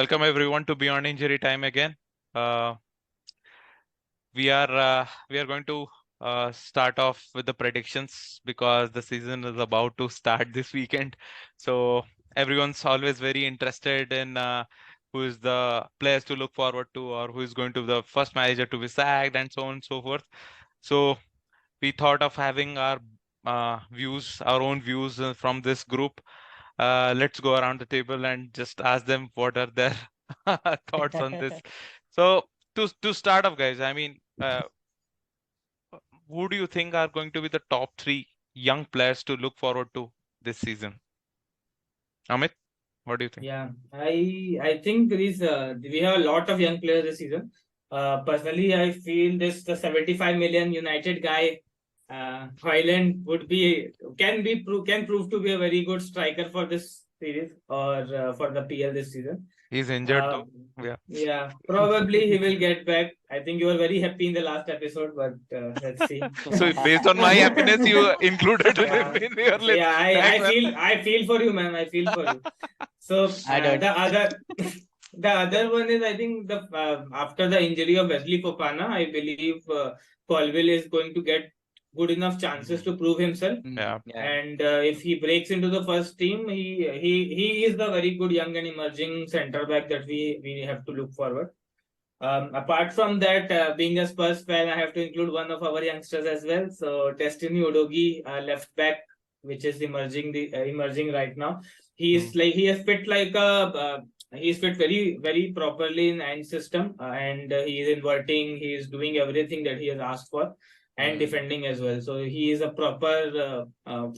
Welcome everyone to Beyond Injury Time again. Uh, we are going to start off with the predictions because the season is about to start this weekend. So everyone's always very interested in who is the players to look forward to, or who is going to be the first manager to be sacked, and so on and so forth. So we thought of having our our own views from this group. Let's go around the table and just ask them what are their thoughts on this. So to start off, guys, I mean, who do you think are going to be the top three young players to look forward to this season? Amit, what do you think? Yeah, I think we have a lot of young players this season. Personally, I feel the 75 million United guy, Hoyland can prove to be a very good striker for this series or for the PL this season. He's injured though. Yeah. Yeah, probably he will get back. I think you were very happy in the last episode, but let's see. So based on my happiness, you included Yeah. in your list. Yeah, Thanks, man. I feel for you, man. I feel for you. So the other one is, I think, the after the injury of Wesley Fofana, I believe Colville is going to get good enough chances to prove himself. Yeah. And if he breaks into the first team, he is the very good young and emerging centre back that we have to look forward. Apart from that, being a Spurs fan, I have to include one of our youngsters as well. So Destiny Udogie, left back, which is emerging right now. He has fit like a he's fit very properly in Ant system, and he is inverting. He is doing everything that he has asked for, and defending as well. So he is a proper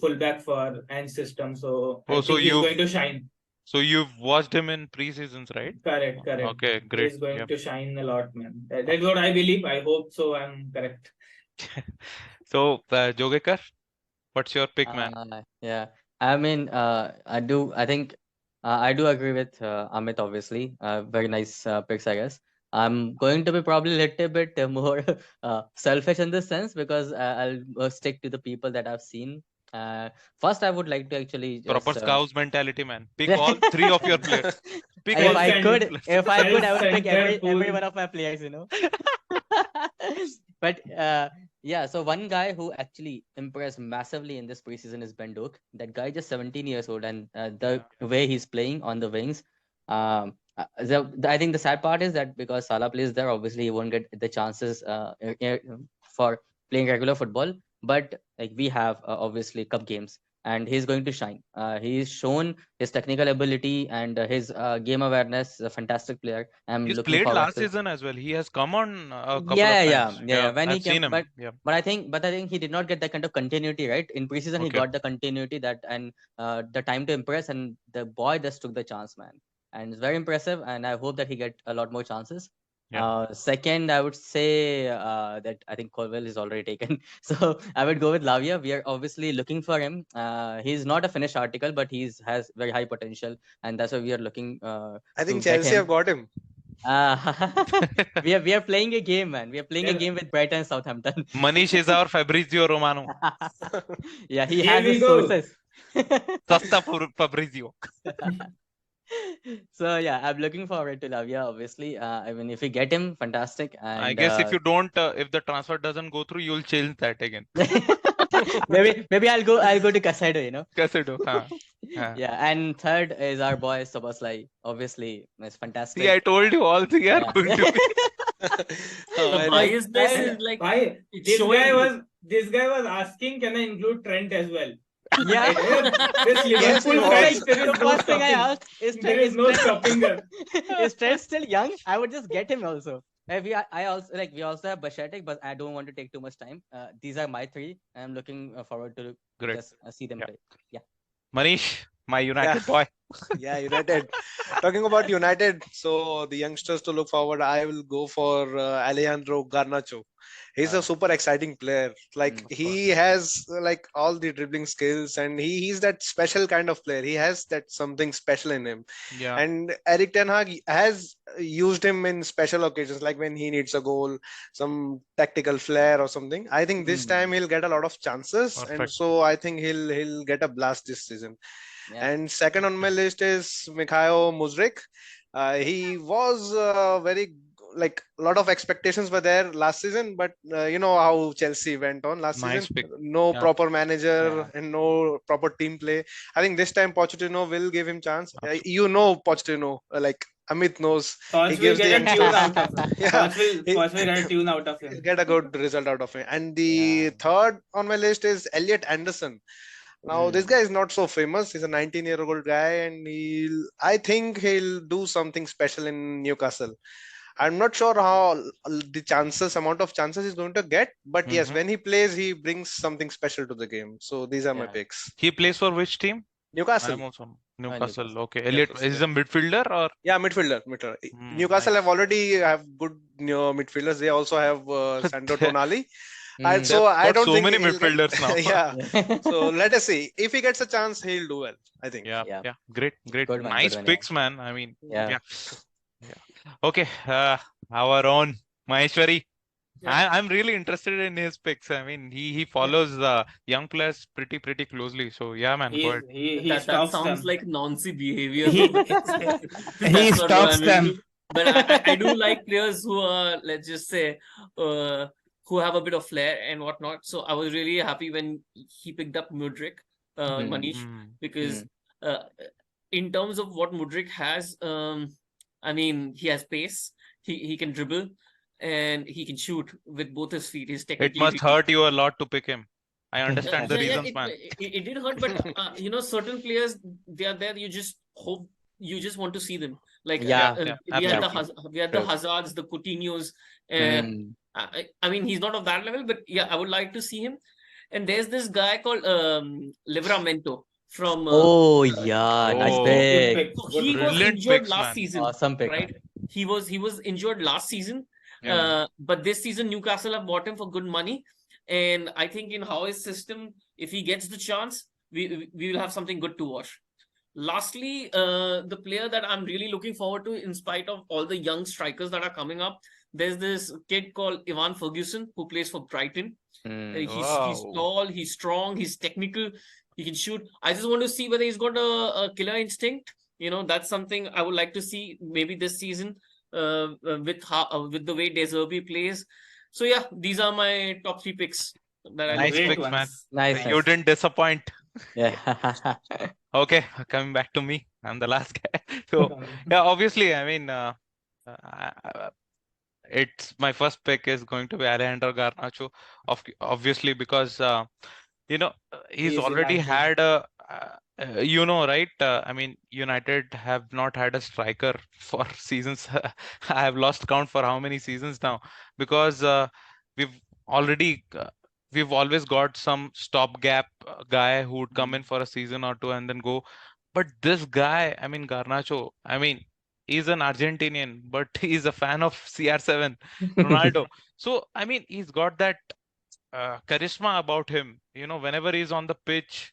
fullback for Ant system. So I think he's going to shine. So you've watched him in pre-seasons, right? Correct. Okay, great. He's going to shine a lot, man. That's what I believe. I hope so. I'm correct. So, Jogekar, what's your pick, man? Yeah, I mean, I think I do agree with Amit, obviously. Very nice picks, I guess. I'm going to be probably a little bit more selfish in this sense because I'll stick to the people that I've seen. First, I would like to actually Proper Scouts mentality, man. Pick all three of your players. Pick if all I could, players. I would pick every Self-centered one of my players, you know. But yeah, so one guy who actually impressed massively in this preseason is Ben Doak. That guy just 17 years old, and the way he's playing on the wings. I think the sad part is that because Salah plays there, obviously he won't get the chances for playing regular football. But like we have obviously cup games, and he's going to shine. He's shown his technical ability and his game awareness. A fantastic player. He's played last season as well. He has come on a couple of times. Yeah. When I've he came, seen him. But I think he did not get that kind of continuity, right? In preseason, he got the continuity and the time to impress, and the boy just took the chance, man. And it's very impressive, and I hope that he get a lot more chances. Second, I would say that I think Colville is already taken. So I would go with Lavia. We are obviously looking for him. He's not a finished article, but has very high potential, and that's why we are looking. I think Chelsea have got him. We are playing a game, man. We are playing a game with Brighton and Southampton. Manish is our Fabrizio Romano. Yeah, he has his sources. Sasta Fabrizio. So yeah, I'm looking forward to Lavia. Obviously, I mean, if we get him, fantastic. And I guess if you don't, if the transfer doesn't go through, you'll change that again. maybe I'll go to Casado, you know. Casado. Yeah, and third is our boy Soboslai. Obviously, it's fantastic. See, I told you all three are going to be. Why is this like? Why this guy was asking, can I include Trent as well? Yeah. The first thing I asked is there is no stopping her. Is Trent still young? I would just get him also. We also have Bashatic, but I don't want to take too much time. These are my three. I'm looking forward to just see them play. Yeah. Manish, my United boy. Yeah, United. Talking about United, so the youngsters to look forward, I will go for Alejandro Garnacho. He's a super exciting player. Like he has like all the dribbling skills, and he's that special kind of player. He has that something special in him. Yeah. And Eric Ten Hag has used him in special occasions, like when he needs a goal, some tactical flair or something. I think this time he'll get a lot of chances, and so I think he'll get a blast this season. Yeah. And second on my list is Mikhail Mudryk. He was very like a lot of expectations were there last season, but you know how Chelsea went on last season. Nice pick. No Yeah, proper manager Yeah. and no proper team play. I think this time Pochettino will give him chance. absolutely. You know Pochettino, like Amit knows, he Poch will gives the get a tune youngsters. out of him. Yeah, Poch will get a tune out of he'll him. get a good result out of it. And Yeah. the third on my list is Elliot Anderson. Now this Mm. guy is not so famous. He's a 19-year-old guy, and I think he'll do something special in Newcastle. I'm not sure how amount of chances he's going to get, but yes, Mhm. when he plays, he brings something special to the game. So these are my Yeah. picks. He plays for which team? Newcastle. I'm also Newcastle. Newcastle. Okay, Elliot Newcastle, is yeah. he a midfielder or? Yeah, midfielder. Newcastle have Nice. already have good midfielders. They also have Sandro They- Tonali. Mm. They've So I got don't so think many he'll get. midfielders now. Yeah. Yeah. So let us see. If he gets a chance, he'll do well, I think. Yeah, Yeah. yeah, great, great, Good one. Good nice one. picks, man. I mean, Yeah. yeah, yeah. Okay, our own Maheshwari. Yeah. I'm really interested in his picks. I mean, he follows young players pretty closely. So yeah, man, go ahead. He That stalks sounds them. like Nancy behavior. He That's not what stalks I'm them. into. But I do like players who are, let's just say, who have a bit of flair and whatnot. So I was really happy when he picked up Mudryk, Manish, Mm. because in terms of what Mudryk has, I mean, he has pace, he can dribble, and he can shoot with both his feet. He's It technically must hurt you a lot to pick him. I understand the yeah, reasons, man. it did hurt, but certain players, they are there. You just hope, you just want to see them. Like Yeah. Yeah, we had absolutely. we had the True. Hazards, the Coutinhos. Mm. I mean, he's not of that level, but yeah, I would like to see him. And there's this guy called Livramento from. Oh yeah, nice Oh, pick. pick. So Good he pick. was brilliant injured picks, last man. season, Awesome pick. right? He was injured last season. Yeah. But this season Newcastle have bought him for good money, and I think in Howe's system, if he gets the chance, we will have something good to watch. Lastly, the player that I'm really looking forward to, in spite of all the young strikers that are coming up, there's this kid called Ivan Ferguson who plays for Brighton. Mm. He's Wow. tall, he's strong, he's technical, he can shoot. I just want to see whether he's got a killer instinct. That's something I would like to see maybe this season, with the way De Zerbi plays. So yeah, these are my top 3 picks that I Nice look Great picks, forward man. ones. Nice. You didn't disappoint. Yeah. Okay, coming back to me. I'm the last guy. So yeah, obviously, I mean, it's my first pick is going to be Alejandro Garnacho, obviously because he's He's already United. had a right? I mean, United have not had a striker for seasons. I have lost count for how many seasons now because we've already we've always got some stopgap guy who would come in for a season or two and then go. But this guy, I mean, Garnacho, I mean, he's an Argentinian, but he's a fan of CR7, Ronaldo. So, I mean, he's got that charisma about him. Whenever he's on the pitch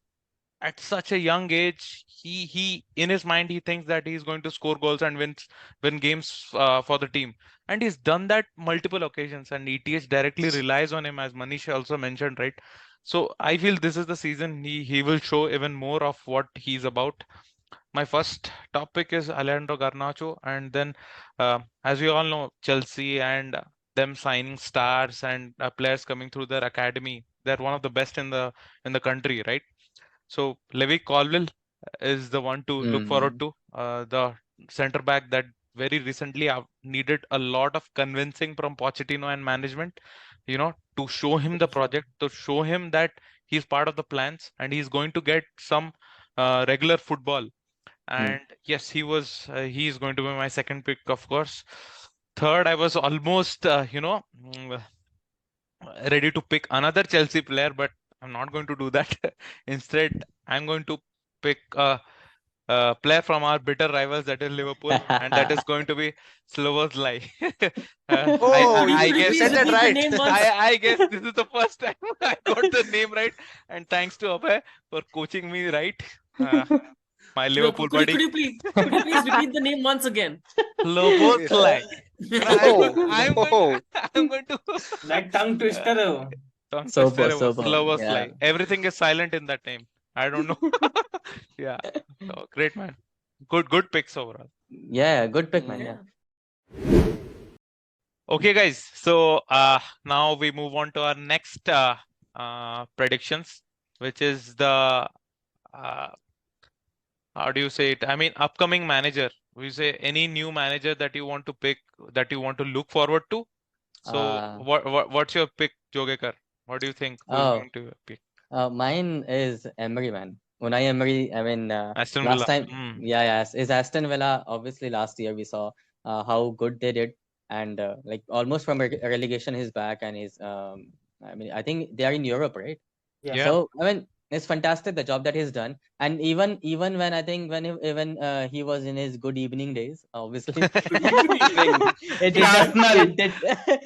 at such a young age, he in his mind he thinks that he's going to score goals and win games for the team, and he's done that multiple occasions. And ETH directly relies on him, as Manish also mentioned, right? So I feel this is the season he will show even more of what he's about. My first topic is Alejandro Garnacho, and then as we all know, Chelsea and them signing stars and players coming through their academy. They're one of the best in the country, right? So Levi Colwill is the one to look forward to. The center back that very recently needed a lot of convincing from Pochettino and management, to show him the project, to show him that he's part of the plans and he's going to get some regular football. And yes, he's going to be my second pick, of course. Third, I was almost, ready to pick another Chelsea player, but I'm not going to do that. Instead, I'm going to pick a player from our bitter rivals, that is Liverpool, and that is going to be Sloboslai. Oh, I you guess said that repeat the right. name once? I guess this is the first time I got the name right, and thanks to Abhay for coaching me right. My Liverpool Could buddy, you please repeat the name once again? Sloboslai. Oh, I'm going to That tongue twister. tongue Sober, twister, sober. Sloboslai. Yeah. Everything is silent in that name. I don't know. Yeah. So great, man. Good picks overall. Yeah, good pick, man. Yeah. Okay, guys. So now we move on to our next predictions, which is the how do you say it? I mean, upcoming manager. We say any new manager that you want to pick, that you want to look forward to. So Uh, what's your pick, Jogekar? What do you think? Who is oh, going to pick? mine is Emery, man. Unai Emery. I mean, Aston last Villa. time, Mm. yes, is Aston Villa. Obviously, last year we saw how good they did, and like almost from relegation, he's back, and he's I mean, I think they are in Europe, right? Yeah. Yeah. So I mean, it's fantastic the job that he's done, and even when I think he was in his good evening days, obviously, it did In not. Arsenal. It did,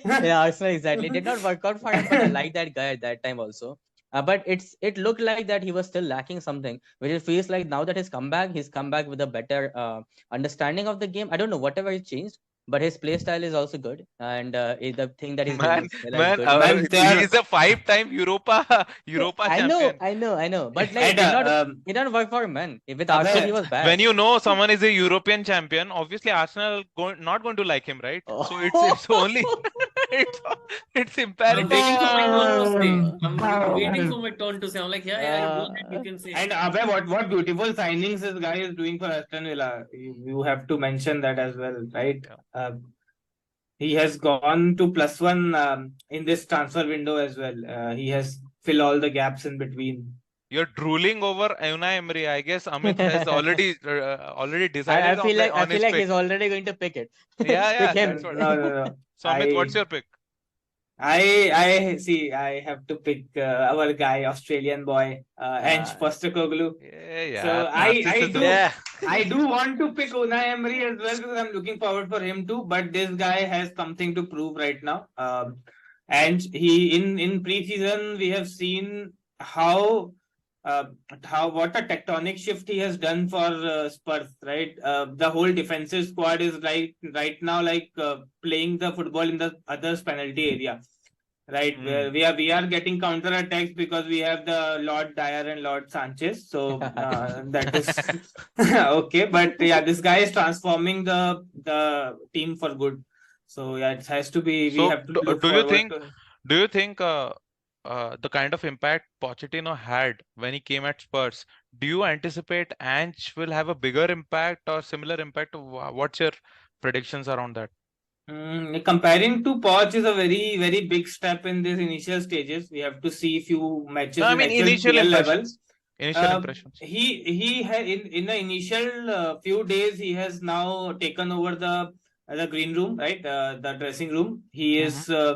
yeah, Arsenal exactly. It did not work out for him, but I like that guy at that time also. But it looked like that he was still lacking something, which it feels like now that he's come back with a better understanding of the game. I don't know whatever he changed, but his play style is also good, and the thing that he's doing Man, in Villa is man, good. Man, they he are is a 5-time Europa Yeah, Europa champion. I know. But like, and it did not work for him, man. With Abhay, Arsenal, he was bad. When you know someone is a European champion, obviously Arsenal not going to like him, right? So it's only it's it's I'm imperative. waiting for my turn to say. I'm waiting and for my turn to say. I'm like, yeah, go ahead, you can say. Abhay, what beautiful signings this guy is doing for Aston Villa. You have to mention that as well, right? Yeah. He has gone to +1 in this transfer window as well. He has filled all the gaps in between. You're drooling over Unai Emery. I guess Amit has already I decided feel like on his pick. he's already going to pick it. Yeah, Pick him. that's what. No. So Amit, what's your pick? I see. I have to pick our guy, Australian boy, Ange Postecoglou. Yeah, So narcissism. Yeah. I do want to pick Unai Emery as well because I'm looking forward for him too. But this guy has something to prove right now. And he in preseason we have seen how what a tectonic shift he has done for Spurs. Right, the whole defensive squad is right now like playing the football in the other's penalty area. Right, where we are getting counter attacks because we have the Lord Dyer and Lord Sanchez. So that is okay. But yeah, this guy is transforming the team for good. So yeah, it has to be. We So have to look do you forward think to. the kind of impact Pochettino had when he came at Spurs, do you anticipate Ange will have a bigger impact or similar impact? What's your predictions around that? Comparing to Poch is a very big step in these initial stages. We have to see few matches No, I in mean actual initial PL level. impressions. Initial impressions. He had in the initial few days he has now taken over the green room, right? The dressing room. He is uh,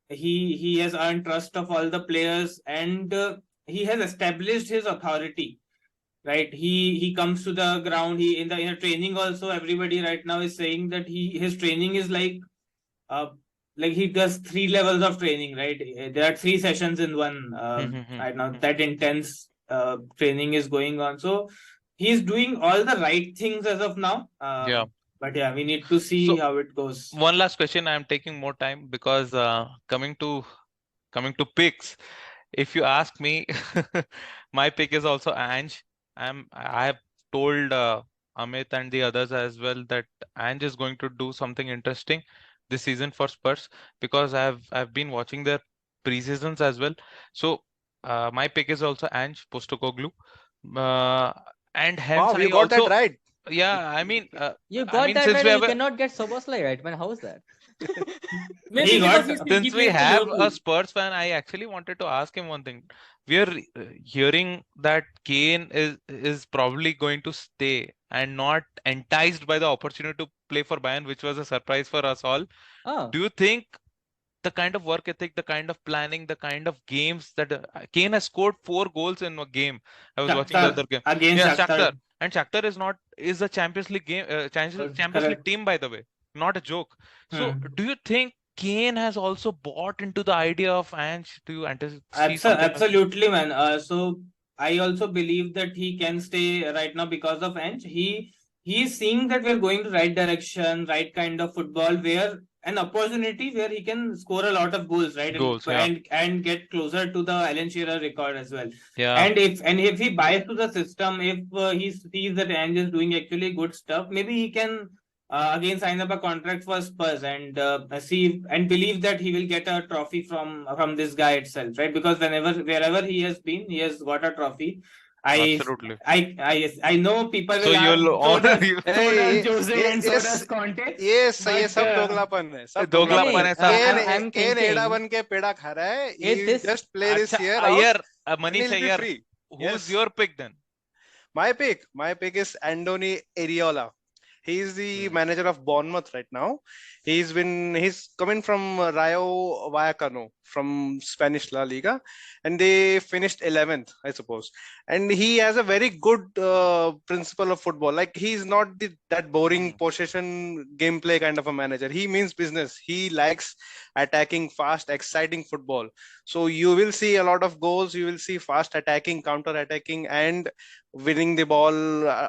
he has earned trust of all the players, and he has established his authority. Right, he comes to the ground. He in the training also. Everybody right now is saying that his training is like he does 3 levels of training. Right, there are 3 sessions in one. Right now, that intense training is going on. So he's doing all the right things as of now. Yeah. But yeah, we need to see So how it goes. one last question. I'm taking more time because coming to picks, if you ask me, my pick is also Ange. I have told Amit and the others as well that Ange is going to do something interesting this season for Spurs because I've been watching their pre-seasons as well. So my pick is also Ange Postecoglou. Uh, and hence Wow, you I got that also right. You I got mean that since right. we You have cannot get Soboslai right, man. How is that? Maybe He because got he since we plays for have Liverpool. a Spurs fan, I actually wanted to ask him one thing. We are hearing that Kane is probably going to stay and not enticed by the opportunity to play for Bayern, which was a surprise for us all. Oh, Do you think the kind of work ethic, the kind of planning, the kind of games that Kane has scored 4 goals in a game? I was watching the Shakhtar other game. against Yeah, Shakhtar. Shakhtar. And Shakhtar is a Champions League game, Champions League Correct. team, by the way, not a joke. So, Hmm. do you think Kane has also bought into the idea of Ange? Do you see something like that? Absolutely, man. So I also believe that he can stay right now because of Ange. He is seeing that we're going to right direction, right kind of football where an opportunity where he can score a lot of goals, right? Goals, and get closer to the Alan Shearer record as well. Yeah. And if he buys to the system, if he sees that Ange is doing actually good stuff, maybe he can again sign up a contract for Spurs and see and believe that he will get a trophy from this guy itself, right? Because wherever he has been, he has got a trophy. Absolutely. I know people will So ask, you'll so does, honor so does Jose and so yes, does Conte. yes, ये But, सब दोगलापन है, सब दोगलापन है, सब. I'm cane thinking, एड़ा बन के पेड़ा खा रहा है. Is He this- just play this अच्छा, year Iyer, out and Manish he'll be Iyer, free. who's Yes. your pick then? My pick is Andoni Iraola. He is the manager of Bournemouth right now. He's coming from Rayo Vallecano from Spanish La Liga, and they finished 11th, I suppose. And he has a very good principle of football. Like, he's not that boring possession gameplay kind of a manager. He means business. He likes attacking, fast, exciting football. So you will see a lot of goals. You will see fast attacking, counter attacking, and winning the ball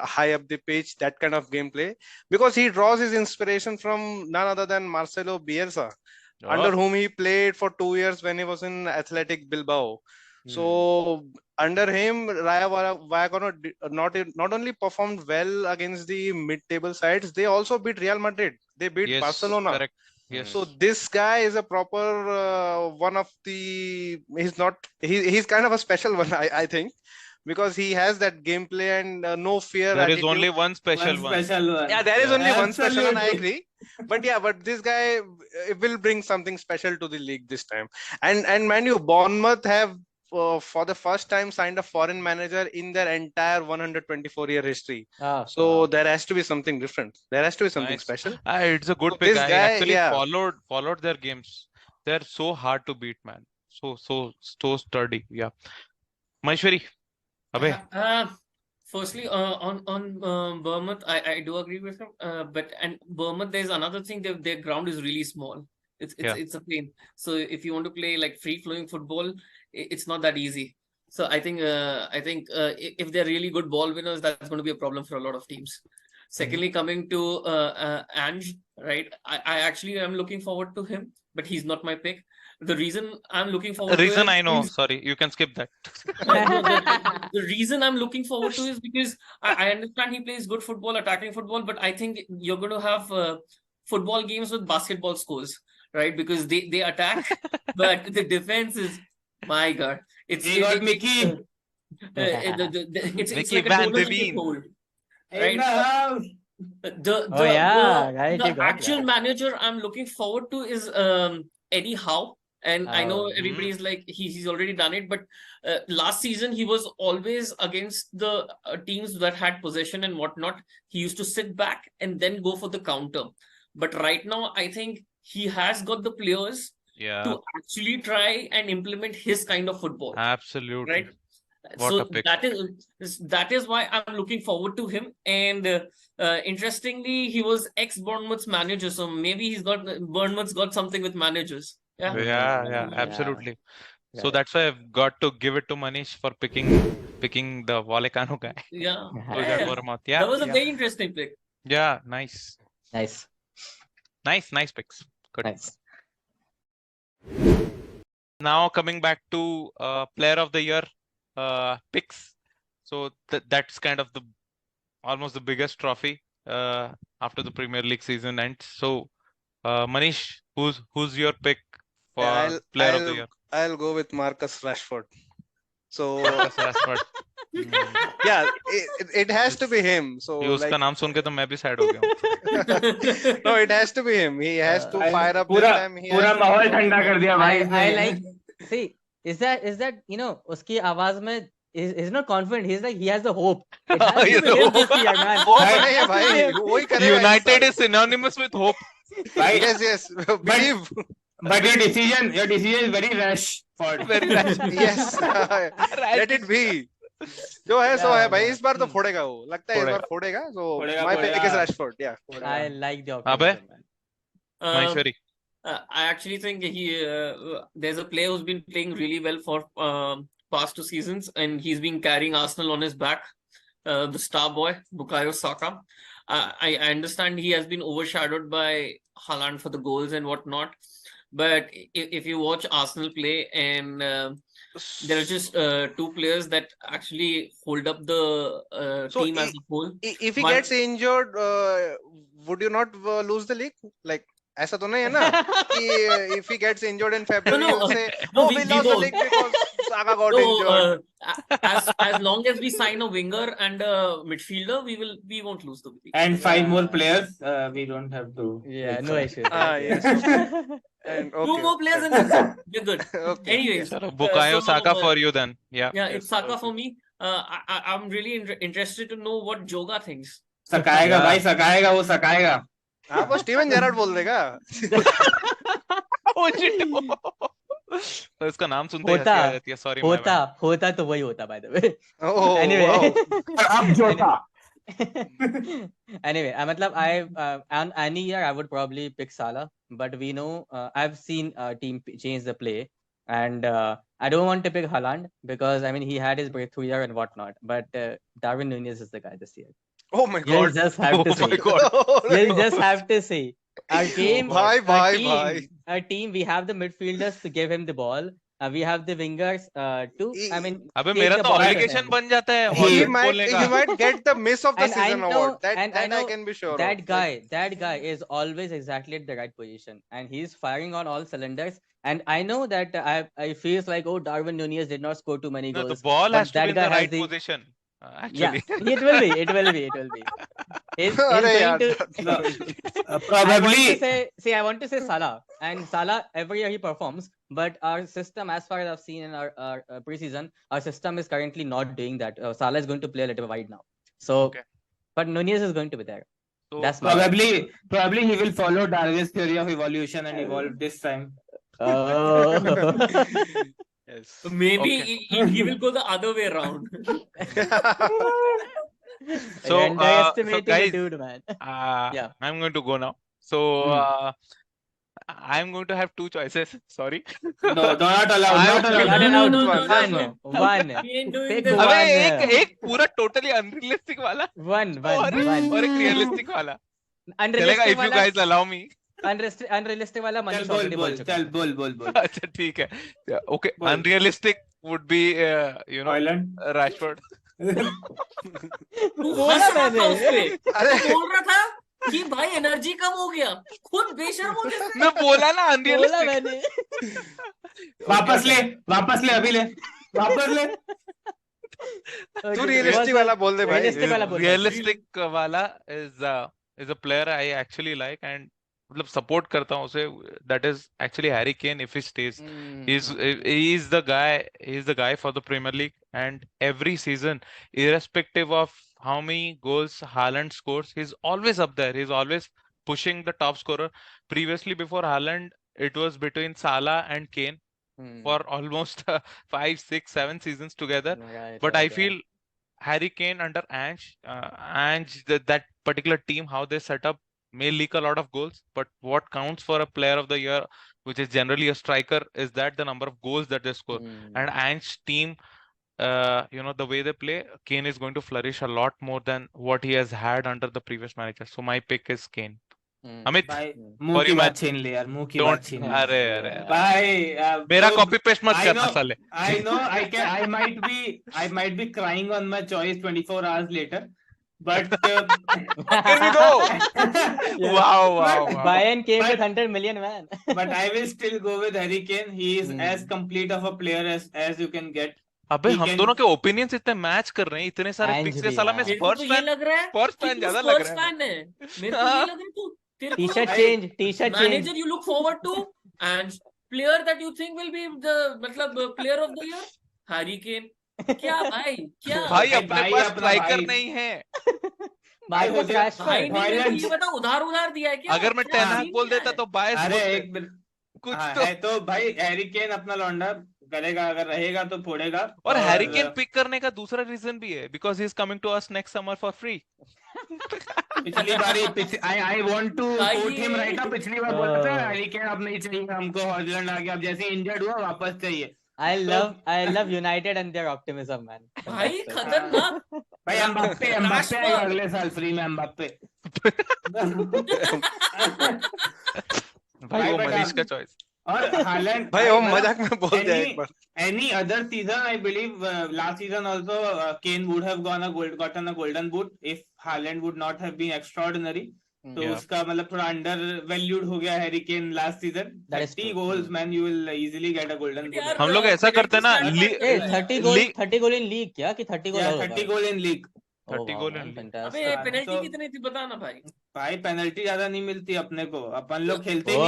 high up the pitch, that kind of gameplay, because he draws his inspiration from none other than Marcelo Bielsa, under whom he played for 2 years when he was in Athletic Bilbao. So under him, Rayo Vallecano not only performed well against the mid-table sides, they also beat Real Madrid. They beat Yes, Barcelona. correct. Yes. So this guy is a proper one of the. He's kind of a special one, I think, because he has that gameplay and no fear. There is attitude. only one special one. Yeah, there is only one special one. I Absolutely. agree. But this guy will bring something special to the league this time. And man, you Bournemouth have for the first time signed a foreign manager in their entire 124-year history. So there has to be something different. There has to be something Nice. special. It's a good So pick. this I guy, actually yeah. followed their games. They're so hard to beat, man. So sturdy. Yeah. Maheshwari, Abhay. Firstly, on Bournemouth, I do agree with him. But Bournemouth, there's another thing. Their ground is really small. It's a plain. So if you want to play like free flowing football, it's not that easy. So I think if they're really good ball winners, that's going to be a problem for a lot of teams. Secondly, coming to Ange, right? I actually am looking forward to him, but he's not my pick. The reason I'm looking forward to Reason him I know. is- Sorry, you can skip that. the reason I'm looking forward to is because I understand he plays good football, attacking football, but I think you're going to have football games with basketball scores, right? Because they attack, but the defense is, my God, He got Mickey. It's Mickey like a Van tournament Deveen. hold, In right? the house. Right, you The got actual that. manager I'm looking forward to is Eddie Howe. And I know everybody's like he's already done it, but last season he was always against the teams that had possession and whatnot. He used to sit back and then go for the counter. But right now, I think he has got the players Yeah, to actually try and implement his kind of football, absolutely. right? What So a pick. that is why I'm looking forward to him. And interestingly, he was ex-Bournemouth's manager, so maybe Bournemouth's got something with managers. Yeah. Yeah, absolutely. So Right. that's why I've got to give it to Manish for picking the Vallecano guy. Yeah. Who's at Bournemouth. That Yeah, was a very interesting pick. yeah, nice picks. Good. Nice. Now coming back to player of the year picks. So that's kind of almost the biggest trophy after the Premier League season ends. So Manish, who's your pick for Yeah, player of the year? I'll go with Marcus Rashford. So Marcus Rashford. yeah, it has to be him. So ये उसका नाम सुन के तो मैं भी sad हो गया हूँ. no, it has to be him. He has to fire up this पूरा time. He पूरा has to माहौल perform. ठंडा कर दिया भाई I इसने। like. See, is that उसकी आवाज में he's not confident. He's like he has the hope. It has to He has be the him hope. this year, man. Hope नहीं है भाई, वही करेगा United इस is synonymous with hope. भाई साल. yes believe. but your decision is very rash for Very rash. yes let it be. जो है सो है भाई, इस बार तो फोड़ेगा वो, लगता है इस बार फोड़ेगा. So फोड़ेगा, my pick is फोड़ेगा. Rashford. Yeah. I like the Abhay? optimism, man. Maheshwari. I actually think there's a player who's been playing really well for past 2 seasons, and he's been carrying Arsenal on his back. The star boy, Bukayo Saka. I understand he has been overshadowed by Haaland for the goals and whatnot, but if you watch Arsenal play and there are just two players that actually hold up the So team as a whole. if he One- gets injured, would you not lose the league? Like, ऐसा तो नहीं है ना कि if he gets injured in February, you'll say, no, oh, we we lost the won't. league because Saka got No, injured. as long as we sign a winger and a midfielder, we won't lose the league. And 5 more Yeah. players, we don't have to. Yeah, look no for. issues. Ah, right? yes, Yeah. And Two okay, more players okay. and that's it. We're good. Okay. Anyways, Sir, Bukayo Saka for you then. Yeah. yeah, Yes, it's Saka okay. for me. I'm really interested to know what Joga thinks. सकाएगा Yeah. भाई सकाएगा वो सकाएगा. हाँ, वो Steven Gerrard बोल देगा. Oh shit. तो इसका नाम सुनते ही हंसी आ जाती है. Sorry, my bad. होता तो वही होता, by the way. Oh, Anyway. wow. अब जोता. Anyway, on any year I would probably pick Salah, but we know I've seen team change the play, and I don't want to pick Haaland because I mean he had his breakthrough year and whatnot, but Darwin Núñez is the guy this year. Oh my You'll God. just have to Oh my say. God. Oh my You'll just God. have to say. Our game, Bye, bye. our team, we have the midfielders to give him the ball. We have the wingers to, I mean, अबे take मेरा the तो ball from obligation him. बन जाता है He Holland He बोलने का. might get the miss of the And I season know- award. That and I I know can be sure that of. guy is always exactly at the right position, and he's firing on all cylinders. And I know that I feels like, oh, Darwin Núñez did not score too many No, the goals. ball but has to that be in guy the has right the- position. Yeah, Actually. it will be. He's Arey going yaar, to. Probably. I want to say Salah, and Salah every year he performs. But our system, as far as I've seen in our preseason, our system is currently not doing that. Salah is going to play a little wide now. So, Okay. but Nunez is going to be there. So, That's my Probably he will follow Darwin's theory of evolution and evolve this time. yes. Maybe Okay. he will go the other way around. So, You're underestimating guys, the dude, man. Yeah. I'm going to go now. So, I'm going to have two choices. Sorry. No, not allowed. I'm Not allowed. Not No, allowed. no, no, no, no. One. We ain't doing Pick this. one. अबे एक पूरा totally unrealistic वाला One. और एक realistic वाला. चलेगा Unrealistic if you वाला, guys allow me. unrealistic वाला चल Manish बोल already बोल बोल चुका है. चल बोल. अच्छा ठीक है. Yeah, okay. बोल. Unrealistic would be Ireland. Rashford. तू बोला हंस रहा था मैंने. उसपे. अरे तू बोल रहा था कि भाई एनर्जी कम हो गया. खुद बेशर्म हो गया. मैं बोला ना बोला unrealistic. मैंने. वापस ले अभी ले. वापस ले. Okay, तू realistic वाला बोल दे भाई. Realistic वाला बोल. Realistic वाला is a player I actually like and मतलब support करता हूँ उसे. That is actually Harry Kane if he stays. He's the guy for the Premier League, and every season, irrespective of how many goals Haaland scores, he's always up there. He's always pushing the top scorer. Previously, before Haaland, it was between Salah and Kane for almost 5, 6, 7 seasons together. Right, But right, I feel Harry Kane under Ange, that particular team, how they set up, may leak a lot of goals. But what counts for a player of the year, which is generally a striker, is that the number of goals that they score. And Ange's team, the way they play, Kane is going to flourish a lot more than what he has had under the previous manager. So my pick is Kane. Amit, भाई मुंह For की you, बात man. छीन ले यार. मुंह की don't. बात छीन ले. अरे भाई मेरा तो- copy paste मत I करना know- साले. I know I might be crying on my choice 24 hours later, but Here we go. Wow. Bayern came But- with 100 million, man. but I will still go with Harry Kane. He is Hmm. as complete of a player as you can get. अबे He हम can- दोनों के opinions इतने match कर रहे हैं, इतने सारे Ange पिक्स के भी साला मैं यार. मेरे को स्पर्स तो ये फैन लग रहा है स्पर्स कि फैन तू ज्यादा लग स्पर्स रहा है. फैन है. मेरे को ये लग रहा है तू तेरे को T-shirt I- change. T-shirt change. manager you look forward to and player that you think will be the मतलब player of the year Harry Kane. क्या भाई क्या भाई भाई, अपने भाई पास अपना स्ट्राइकर भाई. नहीं है. भाई हो को गया. Rashford. भाई ने मेरे को Haaland. ये बता उधार दिया है क्या. अगर मैं क्या टेन scene बोल क्या देता है? तो बायस अरे बोलते. एक मिनट. कुछ हाँ, तो. है तो भाई हैरी केन अपना लौंडा करेगा, अगर रहेगा तो फोड़ेगा. और हैरी केन पिक करने का दूसरा रीजन भी है, because he is coming to us next summer for free. पिछली बारी I want to quote him right now. पिछली बार बोला था हैरी केन अब नहीं चाहिए हमको, हॉलैंड आ गया, अब जैसे इंजर्ड हुआ वापस चाहिए. I love United and their optimism, man. भाई खतरनाक. भाई एम्बाप्पे आएगा Rashford. अगले साल फ्री में. एम्बाप्पे भाई वो but, मनीष का चॉइस. और हालैंड भाई वो मतलब मजाक में बोल दिया एक बार. any other season, I believe last season also Kane would have gotten a golden boot if Haaland would not have been extraordinary. तो Yeah. उसका मतलब थोड़ा अंडर वैल्यूड हो गया Harry Kane last season. That is 30 true. goals man, you will easily get a golden boot. यार, हम लोग ऐसा करते हैं ना, ए 30 गोल इन लीग क्या कि 30 गोल Yeah, और 30 goal in league. 30 goal in league. Fantastic. अबे पेनल्टी तो- कितनी थी बताना भाई. भाई पेनल्टी ज्यादा नहीं मिलती अपने को. अपन लोग खेलते ही नहीं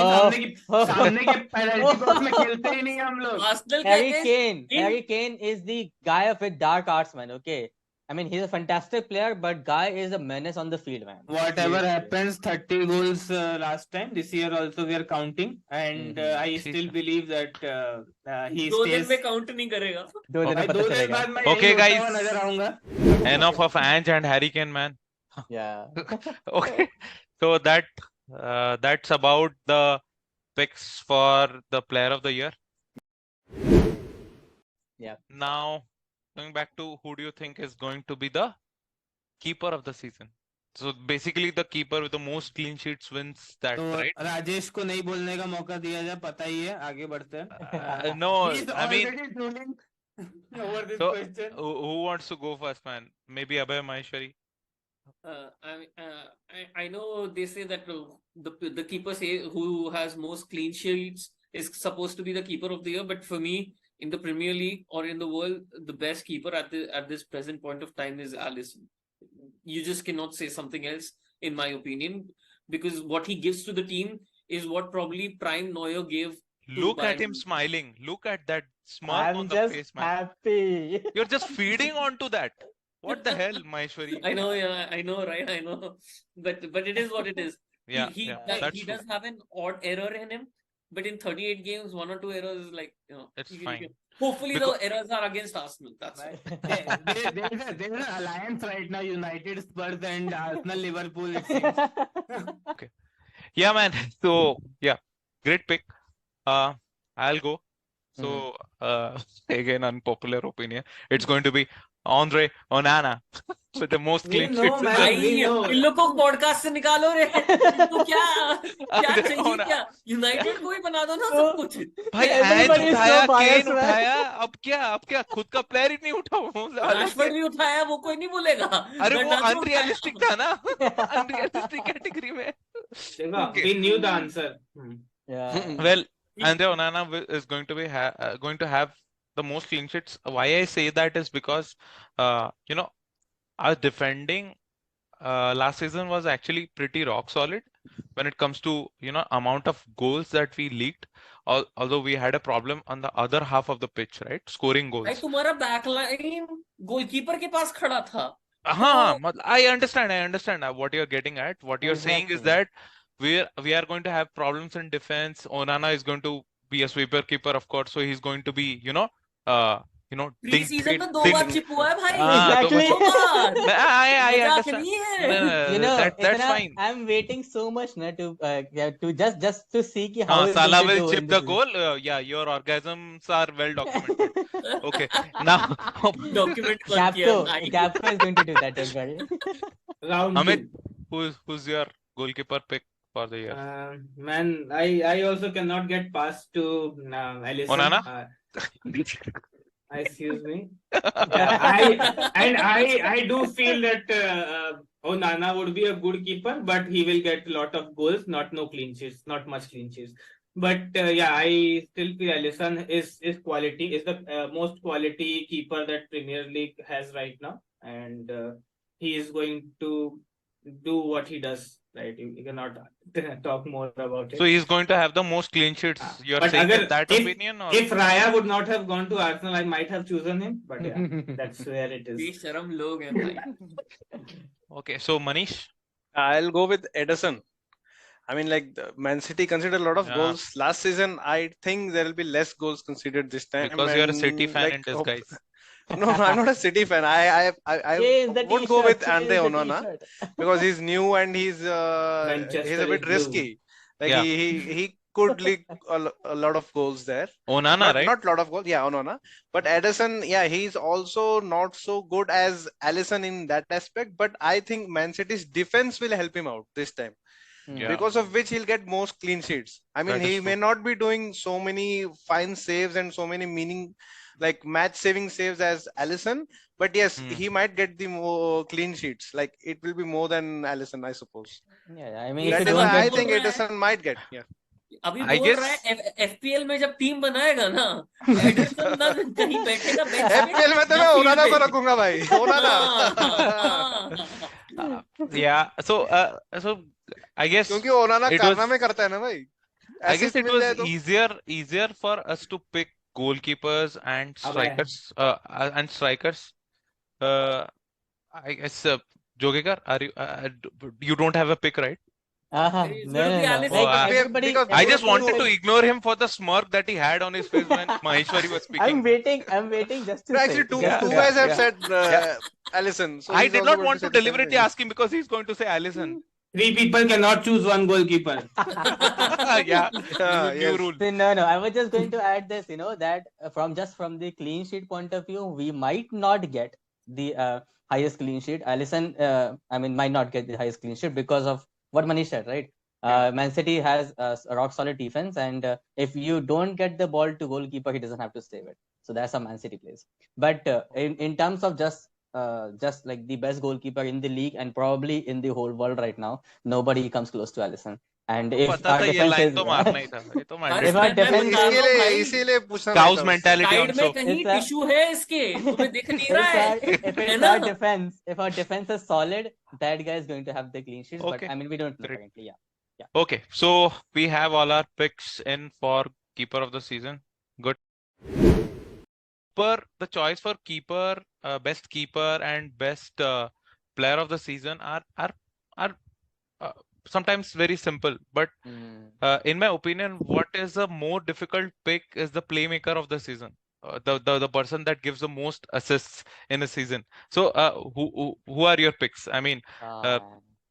सामने के पेनल्टी बॉक्स में खेलते ही नहीं हम लोग. आर्सेनल के against Harry Kane is the guy with dark arts, man. Okay, I mean he's a fantastic player, but guy is a menace on the field, man. Whatever happens, 30 goals last time. This year also we are counting, and I still believe that he 2 दिन stays. में count नहीं करेगा. 2 दिन में भाई, पता 2 दिन चलेगा. बाद मैं Okay, यही होता guys. हुआ नजर आऊंगा. Enough of Ange and Harry Kane, man. Yeah. Okay, so that's about the picks for the player of the year. Yeah. Now, going back to who do you think is going to be the keeper of the season? So basically, the keeper with the most clean sheets wins that, तो right? Rajesh को नहीं बोलने का मौका दिया जाए, पता ही है. आगे बढ़ते हैं. No, He's I mean, already drooling over this so question. who wants to go first, man? Maybe Abhay Maheshwari. I know they say that the keeper who has most clean sheets is supposed to be the keeper of the year, but for me, in the Premier League or in the world, the best keeper at this present point of time is Alisson. You just cannot say something else, in my opinion, because what he gives to the team is what probably Prime Neuer gave. Look at Bayern. him smiling. Look at that smirk I'm on the just face, man. happy. You're just feeding onto that. What the hell, Maheshwari? I know, yeah, I know, right? I know, but it is what it is. Yeah, he that's he true. does have an odd error in him, but in 38 games, 1 or 2 errors is like, It's you fine. hopefully Because- the errors are against Arsenal. That's all. There's an alliance right now, United, Spurs and Arsenal, Liverpool, it seems. Yeah, man. So yeah, great pick. I'll go. So again, unpopular opinion. It's going to be Andre Onana with the most We clean know, sheets. in man. the- भाई we know. इन लोग को podcast से निकालो रे. तो क्या अरे चाहिए होना- क्या? यूनाइटेड को ही बना दो ना सब कुछ. भाई Everybody एज is so उठाया, biased, केन man. उठाया, अब क्या खुद का प्लेयर ही नहीं उठाओ. राशफोर्ड भी उठाया, वो कोई नहीं बोलेगा. अरे वो गर्नाचो अनरियलिस्टिक उठाया. था ना, अनरियलिस्टिक कैटेगरी में. देखो, we knew the answer. Yeah. Well, Andre Onana is going to be going to have the most clean sheets. Why I say that is because our defending last season was actually pretty rock solid when it comes to amount of goals that we leaked. Although we had a problem on the other half of the pitch, right? Scoring भाई goals. तुम्हारा backline goalkeeper के पास खड़ा था. I understand what you're getting at. What you're saying is that we are going to have problems in defense. Onana is going to be a sweeper keeper, of course, so he's going to be pre season में 2 बार chip हुआ है भाई. Exactly. 2 bar. I मजाक understand. नहीं है. You know, that's Itana, fine. I'm waiting so much na to just to see ki how he's Salah going to will do chip in the this goal. Yeah, your orgasms are well documented. Okay, now document कर किया भाई. Gapco is going to do that as well. Round Amit, two. who's your goalkeeper pick for the year? Man, I also cannot get past to Alisson. Onana? Excuse me. I do feel that Onana would be a good keeper, but he will get a lot of goals, no clean sheets, not much clean sheets. But I still feel Alisson is quality, is the most quality keeper that Premier League has right now, and he is going to do what he does. Right, you cannot talk more about it. So he's going to have the most clean sheets. You're But saying agar- that if- opinion, or If Raya would not have gone to Arsenal, I might have chosen him. But yeah, that's where it is. बेशरम लोग हैं भाई. okay? So Manish, I'll go with Edison. I mean, like the Man City conceded a lot of Yeah. goals last season. I think there will be less goals conceded this time. because you're a City and, fan like, in disguise. No, I'm not a City fan. I Change the would go t-shirt, with change Ante the Onana t-shirt. because he's new and he's a Manchester bit is blue. risky. Like Yeah. he could leak a lot of goals there. Onana, right? Not lot of goals, yeah, Onana. But Edison, yeah, he's also not so good as Alisson in that aspect. But I think Man City's defense will help him out this time, Yeah. because of which he'll get most clean sheets. I mean, That is he may true. not be doing so many fine saves and so many match saving saves as Alisson, but yes, Hmm. he might get the more clean sheets. Like it will be more than Alisson, I suppose. Yeah, I mean, एक if you That is don't why I get think बोल रहा है, Edison might get. Yeah. अभी I बोल रहा guess है FPL में जब टीम बनाएगा ना, एडरसन ना कहीं बैठेगा बेंच पे FPL में तो ना मैं फील्ड ओनाना को पे। रखूंगा भाई, ओनाना. yeah. So I guess क्योंकि ओनाना it कारना was. में करता है ना भाई. I guess Assist it मिल जाए was तो. easier for us to pick goalkeepers and अब strikers. I guess Jogekar, you don't have a pick, right? It's No, going to be no, no. Alisson. Oh, Like I- everybody, because I just everybody wanted to will- ignore him for the smirk that he had on his face when Maheshwari was speaking. I'm waiting just to Actually, say. two just to yeah, guys have yeah. said Yeah. Alisson. So I he's did also not going want to to say the same deliberately thing. ask him because he's going to say Allison. 3 people cannot choose one goalkeeper. Yeah, Yeah, new yes. rule. No, I was just going to add this, that from the clean sheet point of view, we might not get the highest clean sheet. Alisson, I mean, might not get the highest clean sheet because of what Manish said, right? Man City has a rock solid defense, and if you don't get the ball to goalkeeper, he doesn't have to save it. So that's how Man City plays. But in terms of just like the best goalkeeper in the league and probably in the whole world right now, nobody comes close to Alisson. And if पता our था ये defense line is तो मारना ही था. ये तो अरे mandatory if our मैं था. defense बता रहा हूँ भाई, इसीलिए पूछना Cows था उससे. mentality साइड on में show. कहीं It's a- टिश्यू है इसके, तुम्हें दिख नहीं रहा है, if है it's ना? if our defense is solid, that guy is going to have the clean sheets. But Okay, I mean, we don't know great. currently. Yeah. Okay, so we have all our picks in for keeper of the season. Good. The choice for keeper, best keeper, and best player of the season are sometimes very simple. But in my opinion, what is a more difficult pick is the playmaker of the season. The person that gives the most assists in a season. So who are your picks? I mean,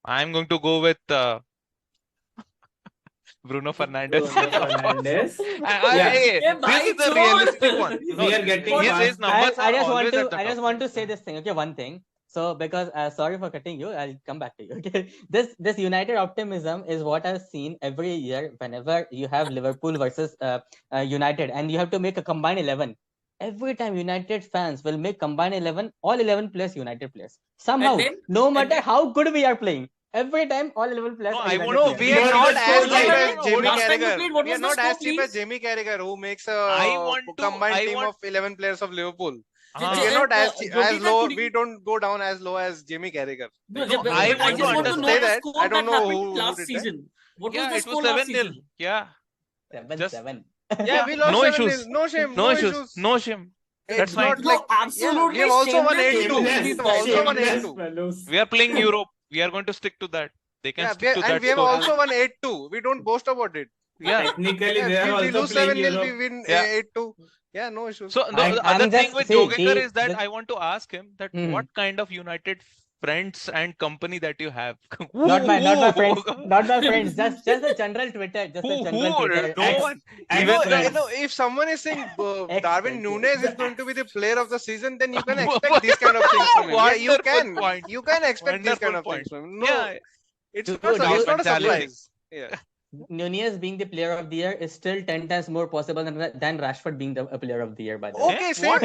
I'm going to go with Bruno Fernandes. Bruno Fernandes. Hey, ये this भाई is the छोड़। realistic one. We are getting his past- numbers I are just want always to at the I just top. want to say this thing. Okay, one thing. So because sorry for cutting you, I'll come back to you. Okay, this United optimism is what I've seen every year whenever you have Liverpool versus United, and you have to make a combined 11. Every time United fans will make combined 11, all 11 players United players. Somehow, then- no and matter then- how good we are playing, every time all 11 players No, are I United want to- No, players. we are What not was the as score cheap line? as Jamie Last time you Carragher. played, what We are was the not score, as cheap as please? Jamie Carragher, who makes I a want to- combined I team want- of 11 players of Liverpool. हाँ. We are not as Jogekar, low. could you- We don't go down as low as Jamie Carragher. No, No, Jab- I I want just to want to know say the that. score I don't that know happened who last did that. season. What was Yeah, the it was score last 7-0. season? Yeah. 7-7. Yeah, we lost No 7-0. issues. No shame. No issues. No shame. That's It's fine. not No, like absolutely we have also won shameless 8-2. shameless We have also won Shameless 8-2. fellows. We are playing Europe. We are going to stick to that. They can Yeah, stick to and that we have score. also won 8-2. We don't boast about it. Yeah. Technically, Yeah, they are we also lose playing 7-0, we Europe. win Yeah. 8-2. Yeah, no issues. So the I'm other thing just- with see, Jogekar he- is that the- I want to ask him that Mhm. what kind of United friends and company that you have. Not my friends, Who- not my friends. Just a general Twitter, just a Who? general Twitter. No one. Ex- Even friends. If someone is saying Ex-friends, Darwin yes. Núñez is going to be the player of the season, then you can expect these kind of things from him. Yeah, you Wonderful can. point. You can expect these kind Wonderful of things point. from him. No, Yeah. it's Dude, not. you- It's not a mentality. surprise. Yeah. Nunez being the player of the year is still 10 times more possible than Rashford being the player of the year, by the way. Okay, What?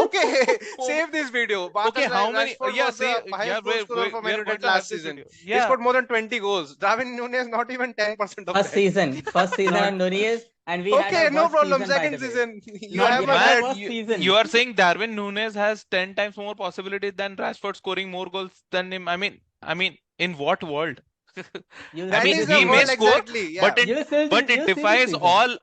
okay, save this video. Okay, how many? Rashford Yeah, was the see, highest yeah, goal scorer for we Man are going United to have last this season. video. He Yeah. scored more than 20 goals. Darwin Núñez not even 10% of First that. season on Nunez, and we had Okay, our no worst problem. season, by Second the way. season. You Not have yet. a Man, bad. was season. You are saying Darwin Núñez has 10 times more possibility than Rashford scoring more goals than him. I mean, in what world? You I mean, That is still the he may world score, exactly. Yeah. but it You still- but you it still defies season.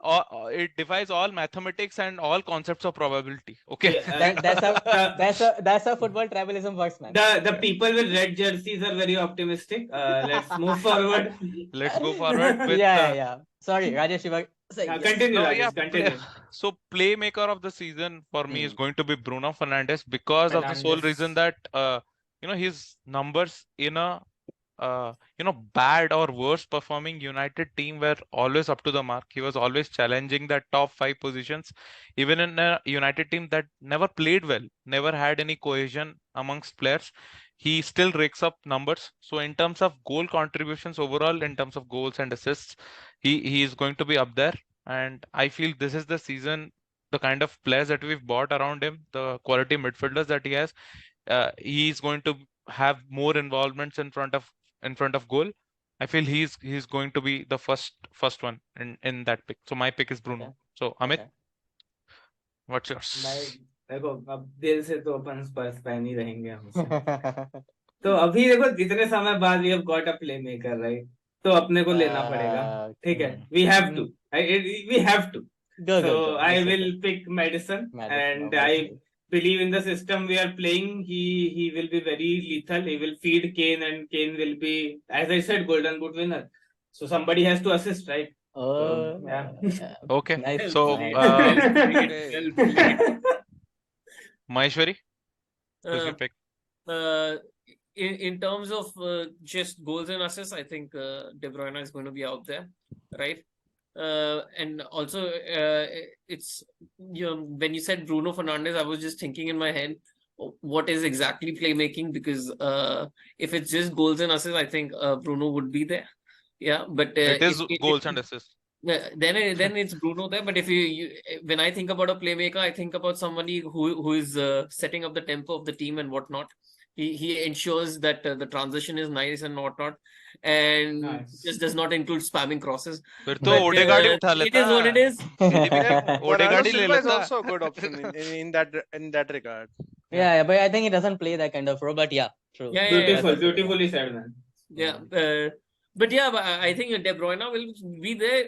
it defies all mathematics and all concepts of probability. Okay. Yeah, That's how football tribalism works, man. the people with red jerseys are very optimistic. Let's move forward. Let's go forward with yeah. Sorry, Rajesh, you were saying. yes. Continue, No, Rajesh, yeah, continue. so playmaker of the season for me is Hmm. going to be Bruno Fernandes because of the sole Fernandes. reason that his numbers in a bad or worse performing United team were always up to the mark. He was always challenging that top 5 positions, even in a United team that never played well, never had any cohesion amongst players. He still rakes up numbers. So in terms of goal contributions overall, in terms of goals and assists, he is going to be up there. And I feel this is the season, the kind of players that we've bought around him, the quality midfielders that he has, he's going to have more involvements in front of goal. I feel he's going to be the first one in that pick. So my pick is Bruno. Okay. So Amit, Okay. what's yours? देखो अब दिल से तो अपन स्पर्स fan ही रहेंगे हमेशा। तो अभी देखो इतने समय बाद we have got a play maker right, तो अपने को लेना पड़ेगा, ठीक है, we have to, we have to. Go, So go, go. I Yes, will okay. pick Madison, Madison, and obviously. I believe in the system we are playing. He will be very lethal. He will feed Kane, and Kane will be, as I said, Golden Boot winner. So somebody has to assist, right? Oh, yeah. Okay. Nice. So Well played. Maheshwari, who's your Uh, pick? in terms of just goals and assists, I think De Bruyne is going to be out there, right? And also, it's when you said Bruno Fernandes, I was just thinking in my head, what is exactly playmaking? Because if it's just goals and assists, I think Bruno would be there. Yeah, but It is goals and assists. then it's Bruno there. But if when I think about a playmaker, I think about somebody who is setting up the tempo of the team and whatnot. He ensures that the transition is nice and whatnot, and Nice. just does not include spamming crosses. फिर तो But Odegaard ही उठा it लेता। is what it is. Dilip Yeah, ने Bernardo Odegaard ही ले Silva is लेता। also a good option in that regard. Yeah, but I think he doesn't play that kind of role. But yeah, true. Yeah, Beautiful, That's okay, beautifully said, man. Yeah, but I think De Bruyne will be there,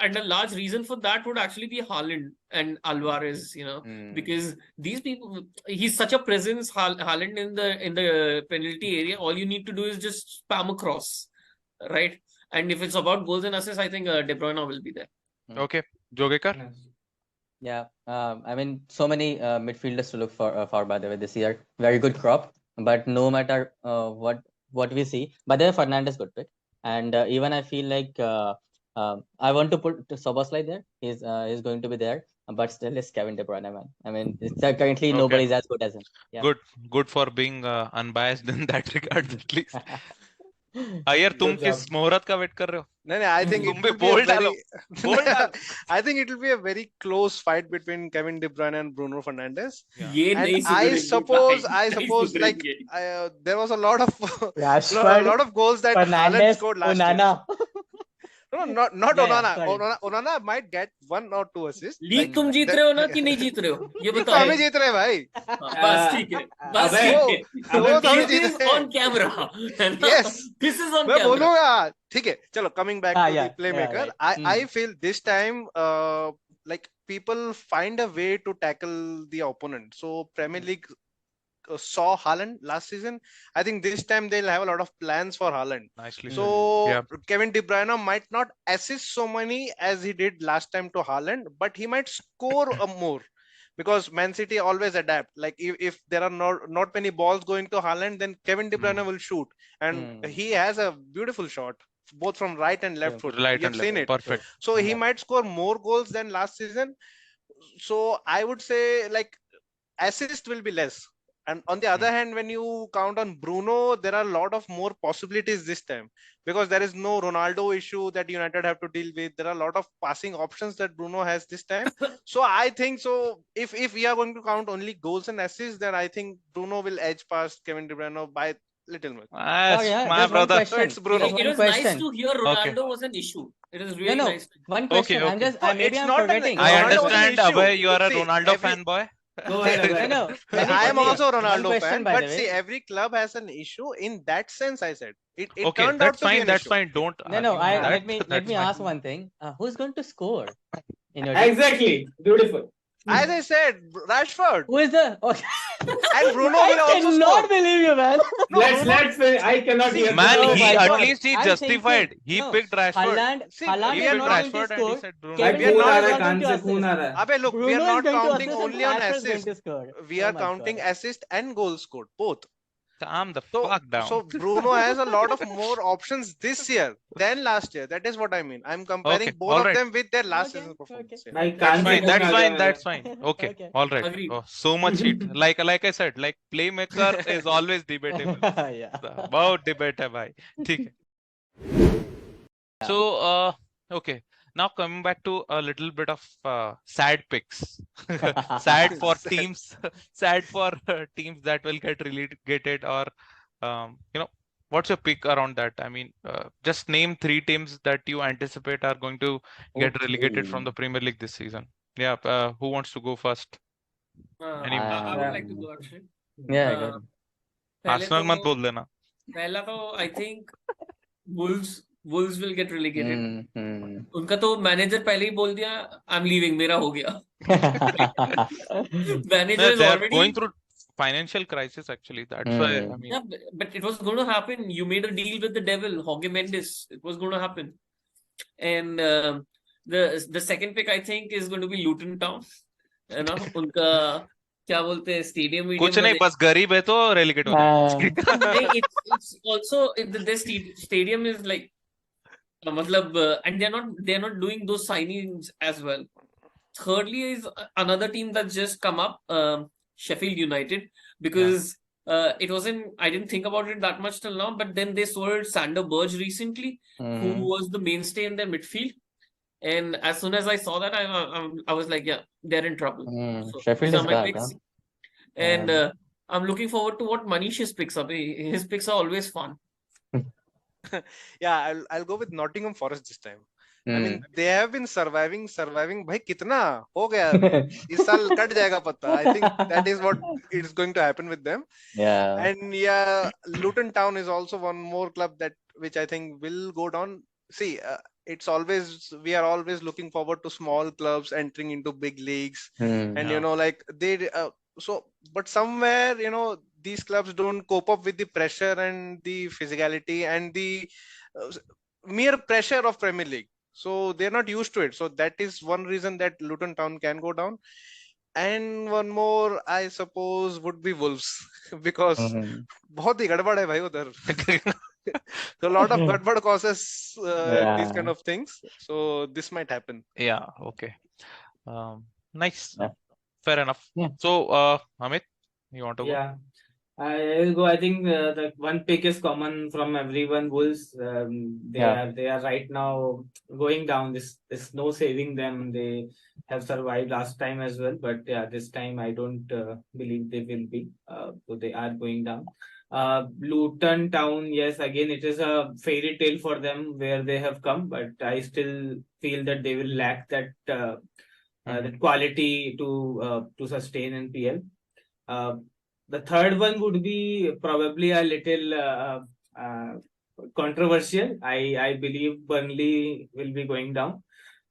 and a large reason for that would actually be Haaland and Alvarez. Because these people, he's such a presence. Haaland in the penalty area, all you need to do is just spam across, right? And if it's about goals and assists, I think De Bruyne will be there. Okay, Jogekar. Nice. Yeah, I mean, so many midfielders to look for by the way this year. Very good crop, but no matter what we see, but then Fernandes good pick, and even I feel like I want to put Szoboszlai there. He's going to be there, but still it's Kevin De Bruyne, man. I mean, it's currently Okay. nobody is as good as him. Yeah. Good for being unbiased in that regard at least. Iyer तुम Good किस job. मुहूर्त का wait कर रहे हो? No, I think तुम it भी will be a बोल डालो, very बोल डालो। I think it will be a very close fight between Kevin De Bruyne and Bruno Fernandes. Yeah. ये And नहीं I सुधरेंगे suppose भाई, like नहीं there was a lot of a Rashford, lot of goals that Haaland Fernandes, scored last Onana. year. No, not Yeah, Onana. sorry. Onana might get 1 or 2 assists. League तुम जीत रहे हो ना कि नहीं जीत रहे हो ये लीग तो बताओ। हमें जीत रहे हैं भाई। बस ठीक है, बस अबे, ठीक है। वो तो हम This जीत is रहे हैं। on camera, है ना? Yes. This is on मैं camera. बोलूंगा, ठीक है, चलो coming back to yeah, the playmaker, yeah, right. I feel this time like people find a way to tackle the opponent. So Premier League saw Haaland last season. I think this time they'll have a lot of plans for Haaland. Nicely So said. Yeah. Kevin De Bruyne might not assist so many as he did last time to Haaland, but he might score more. Because Man City always adapt. Like if there are not many balls going to Haaland, then Kevin De Bruyne will shoot, and he has a beautiful shot, both from right and left foot. Right You've and seen left. it. Perfect. So he might score more goals than last season. So I would say like assist will be less. And on the other hand, when you count on Bruno, there are a lot of more possibilities this time because there is no Ronaldo issue that United have to deal with. There are a lot of passing options that Bruno has this time. So I think so. If we are going to count only goals and assists, then I think Bruno will edge past Kevin De Bruyne by little much. Yeah, My just one brother. question. So it's Bruno. Just It one was nice question. to hear Ronaldo was an issue. It was really No, nice. one question. I'm Okay. just No, maybe it's I'm not an- forgetting. I Ronaldo was an understand, issue. Abhay, you are a See, Ronaldo every- fanboy. Go ahead, Abhay. No, let me I am let me- also a one Ronaldo question, fan, by but the way. see, every club has an issue. In that sense, I said it Okay, turned out that's to be fine. an That's issue. fine. Don't No, argue on that. let me That's fine. ask one thing. Who's going to score in your team? Exactly. Beautiful. As I said, Rashford Who is the? Okay. and Bruno will I also cannot score. believe you, man. No, Bruno- Let's finish. I cannot See, hear. Man, Oh he my at God. least he I'm justified. thinking- He no, picked Rashford. See, Haaland He is picked not going Rashford to and he score. said Bruno. Kevin भाई De खून Bruyne uh is रहा है, not can't going to से खून आ assist. रहा है। Abhay, look, we Bruno are is not going to counting assist and only on Rashford is going assist. to score. We Oh are my counting God. assist and goals scored both. Calm the So, fuck down. so Bruno has a lot of more options this year than last year. That is what I mean. I'm comparing Okay, both all of right. them with their last Okay, season performance. okay. भाई That's कान से fine. खून That's uh fine. गया That's मेरा. fine. Okay, Okay. all right. Agreed. Oh, so much heat. Like I said, like playmaker is always debatable. Yeah. बहुत debate है भाई. ठीक है. So, okay. Now coming back to a little bit of sad picks. Sad for Sad. teams. Sad for teams that will get relegated or, what's your pick around that? I mean, just name 3 teams that you anticipate are going to get relegated from the Premier League this season. Yeah, who wants to go first? Anyone? I would like to Um, go actually. Yeah, Uh, good. पहले Arsenal मत तो बोल देना. पहला तो I think Wolves will get relegated. Hmm. उनका तो manager पहले ही बोल दिया आई एम लीविंग, मेरा हो गया. Manager Yeah, is they are already. going through financial crisis actually. That's why, I mean, Yeah, but it was going to happen. You made a deal with the devil, Jorge Mendes. It was going to happen. And the second pick I think is going to be Luton Town. है ना उनका क्या बोलते हैं stadium कुछ medium नहीं, बस गरीब है तो relegate हो जाए. नहीं, it's also the stadium is like मतलब and they're not doing those signings as well. Thirdly is another team that's just come up, Sheffield United, because it wasn't. I didn't think about it that much till now, but then they sold Sander Berge recently, who was the mainstay in their midfield. And as soon as I saw that, I was like, yeah, they're in trouble. So Sheffield these are is my back, picks. huh? And I'm looking forward to what Manish's picks up. His picks are always fun. Yeah, I'll go with Nottingham Forest this time. I mean, they have been surviving. भाई कितना हो गया? इस साल cut जाएगा पत्ता. I think that is what is going to happen with them. Yeah. And yeah, Luton Town is also one more club that which I think will go down. See, we are always looking forward to small clubs entering into big leagues, and Yeah. like but somewhere these clubs don't cope up with the pressure and the physicality and the uh, mere pressure of Premier League. So they're not used to it. So that is one reason that Luton Town can go down. And one more, I suppose, would be Wolves because बहुत ही गड़बड़ है भाई उधर. So a lot of gadbad causes these kind of things. So this might happen. Yeah, okay. Nice. Yeah. Fair enough. Yeah. So, Amit, you want to go? Yeah, I will go. I think the one pick is common from everyone. Wolves, they are right now going down. There's no saving them. They have survived last time as well, but yeah, this time I don't believe they will be. So they are going down. Luton Town, yes, again it is a fairy tale for them where they have come, but I still feel that they will lack that quality to sustain in PL. The third one would be probably a little controversial. I believe Burnley will be going down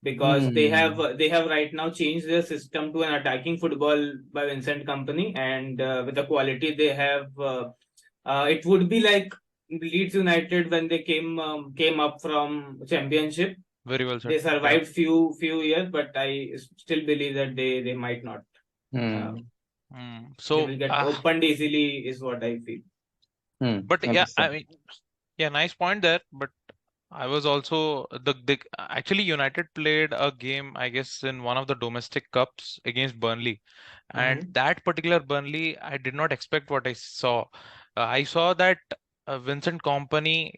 because they have right now changed their system to an attacking football by Vincent Company, and with the quality they have, it would be like Leeds United when they came up from Championship. Very well said. They survived few years, but I still believe that they might not. They So, will get opened easily, is what I feel. but yeah, I mean, yeah, nice point there. But I was also actually United played a game, I guess, in one of the domestic cups against Burnley, and that particular Burnley, I did not expect what I saw. I saw that Vincent Kompany,